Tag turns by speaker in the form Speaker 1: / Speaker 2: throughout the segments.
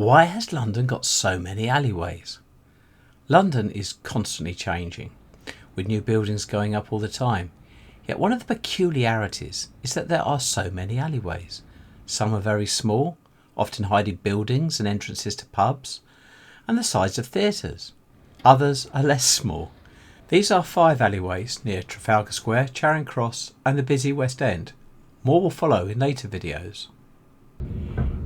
Speaker 1: Why has London got so many alleyways? London is constantly changing, with new buildings going up all the time. Yet one of the peculiarities is that there are so many alleyways. Some are very small, often hiding buildings and entrances to pubs, and the sides of theatres. Others are less small. These are 5 alleyways near Trafalgar Square, Charing Cross and the busy West End. More will follow in later videos.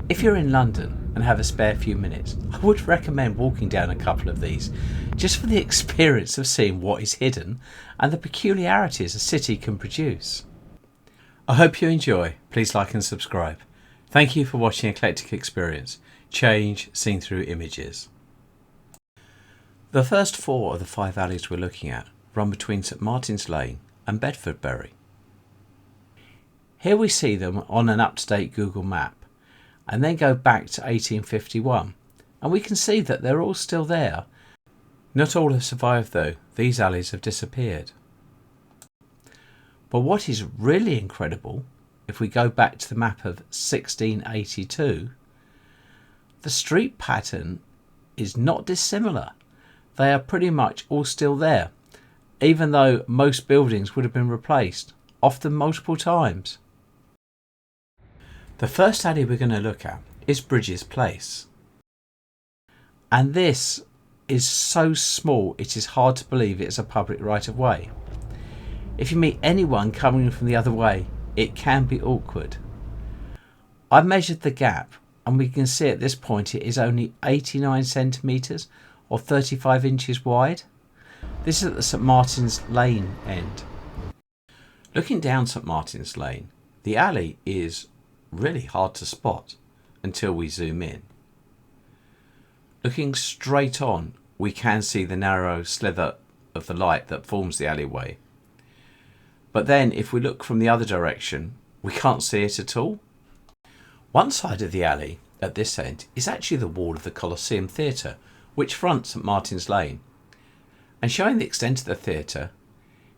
Speaker 1: If you're in London and have a spare few minutes, I would recommend walking down a couple of these, just for the experience of seeing what is hidden and the peculiarities a city can produce. I hope you enjoy. Please like and subscribe. Thank you for watching Eclectic Experience, change seen through images. The first 4 of the 5 alleys we're looking at run between St Martin's Lane and Bedfordbury. Here we see them on an up-to-date Google map, and then go back to 1851, and we can see that they're all still there. Not all have survived though, these alleys have disappeared. But what is really incredible, if we go back to the map of 1682, the street pattern is not dissimilar. They are pretty much all still there, even though most buildings would have been replaced, often multiple times. The first alley we're going to look at is Brydges Place. And this is so small it is hard to believe it is a public right of way. If you meet anyone coming from the other way, it can be awkward. I measured the gap and we can see at this point it is only 89 centimetres or 35 inches wide. This is at the St Martin's Lane end. Looking down St Martin's Lane, the alley is really hard to spot until we zoom in. Looking straight on, we can see the narrow slither of the light that forms the alleyway. But then if we look from the other direction, we can't see it at all. One side of the alley at this end is actually the wall of the Coliseum Theatre, which fronts St Martin's Lane. And showing the extent of the theatre,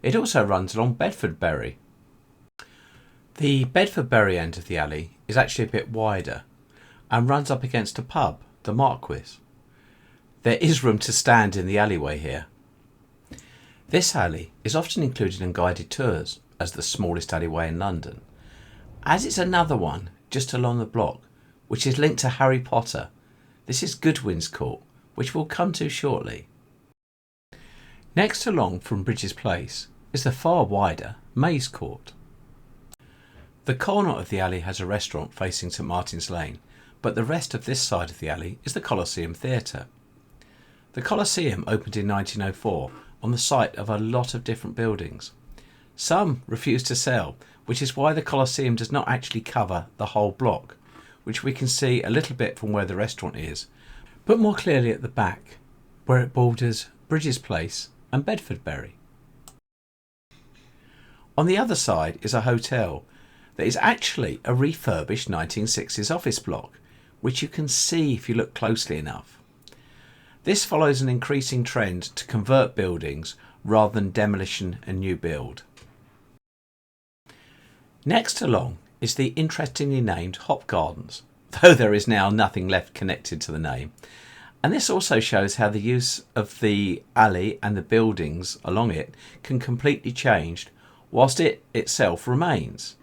Speaker 1: it also runs along Bedfordbury. The Bedfordbury end of the alley is actually a bit wider and runs up against a pub, the Marquis. There is room to stand in the alleyway here. This alley is often included in guided tours as the smallest alleyway in London, as it's another one just along the block which is linked to Harry Potter. This is Goodwin's Court, which we'll come to shortly. Next along from Brydges Place is the far wider Maze Court. The corner of the alley has a restaurant facing St Martin's Lane, but the rest of this side of the alley is the Coliseum Theatre. The Coliseum opened in 1904 on the site of a lot of different buildings. Some refuse to sell, which is why the Coliseum does not actually cover the whole block, which we can see a little bit from where the restaurant is, but more clearly at the back, where it borders Brydges Place and Bedfordbury. On the other side is a hotel that is actually a refurbished 1960s office block, which you can see if you look closely enough. This follows an increasing trend to convert buildings rather than demolition and new build. Next along is the interestingly named Hop Gardens, though there is now nothing left connected to the name. And this also shows how the use of the alley and the buildings along it can completely change whilst it itself remains.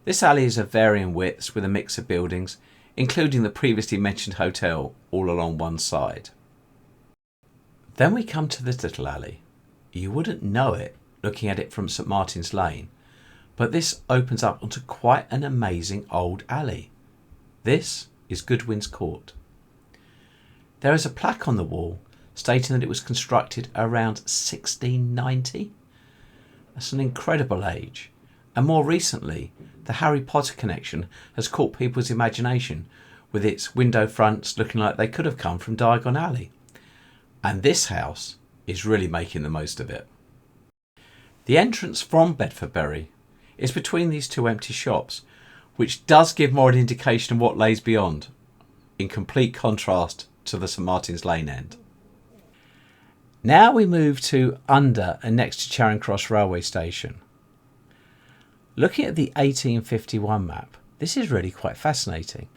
Speaker 1: This alley is of varying widths with a mix of buildings, including the previously mentioned hotel all along one side. Then we come to this little alley. You wouldn't know it looking at it from St Martin's Lane, but this opens up onto quite an amazing old alley. This is Goodwin's Court. There is a plaque on the wall stating that it was constructed around 1690. That's an incredible age. And more recently, the Harry Potter connection has caught people's imagination with its window fronts looking like they could have come from Diagon Alley. And this house is really making the most of it. The entrance from Bedfordbury is between these 2 empty shops, which does give more an indication of what lays beyond, in complete contrast to the St Martin's Lane end. Now we move to under and next to Charing Cross railway station. Looking at the 1851 map, this is really quite fascinating.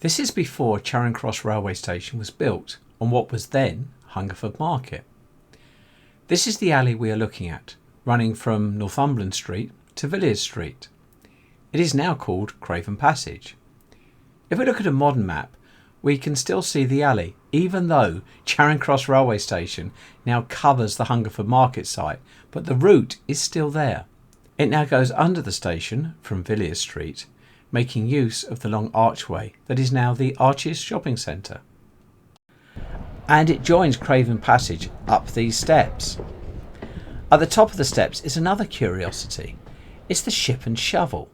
Speaker 1: This is before Charing Cross railway station was built on what was then Hungerford Market. This is the alley we are looking at, running from Northumberland Street to Villiers Street. It is now called Craven Passage. If we look at a modern map, we can still see the alley, even though Charing Cross railway station now covers the Hungerford Market site, but the route is still there. It now goes under the station from Villiers Street, making use of the long archway that is now the Arches Shopping Centre. And it joins Craven Passage up these steps. At the top of the steps is another curiosity. It's the Ship and Shovel.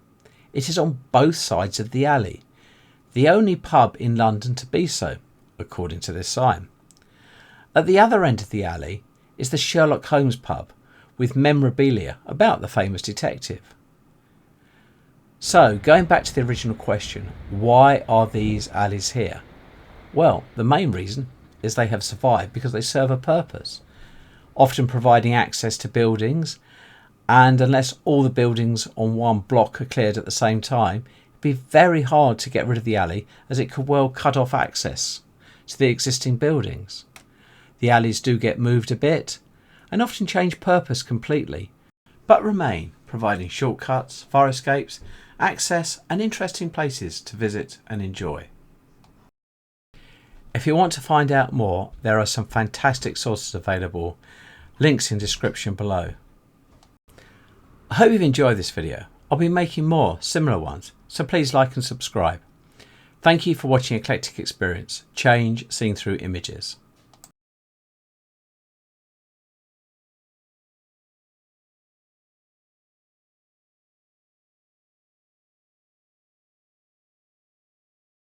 Speaker 1: It is on both sides of the alley, the only pub in London to be so, according to this sign. At the other end of the alley is the Sherlock Holmes pub, with memorabilia about the famous detective. So, going back to the original question, why are these alleys here? Well, the main reason is they have survived because they serve a purpose, often providing access to buildings, and unless all the buildings on one block are cleared at the same time, it'd be very hard to get rid of the alley, as it could well cut off access to the existing buildings. The alleys do get moved a bit and often change purpose completely, but remain, providing shortcuts, fire escapes, access and interesting places to visit and enjoy. If you want to find out more, there are some fantastic sources available, links in description below. I hope you've enjoyed this video. I'll be making more similar ones, so please like and subscribe. Thank you for watching Eclectic Experience, change seen through images.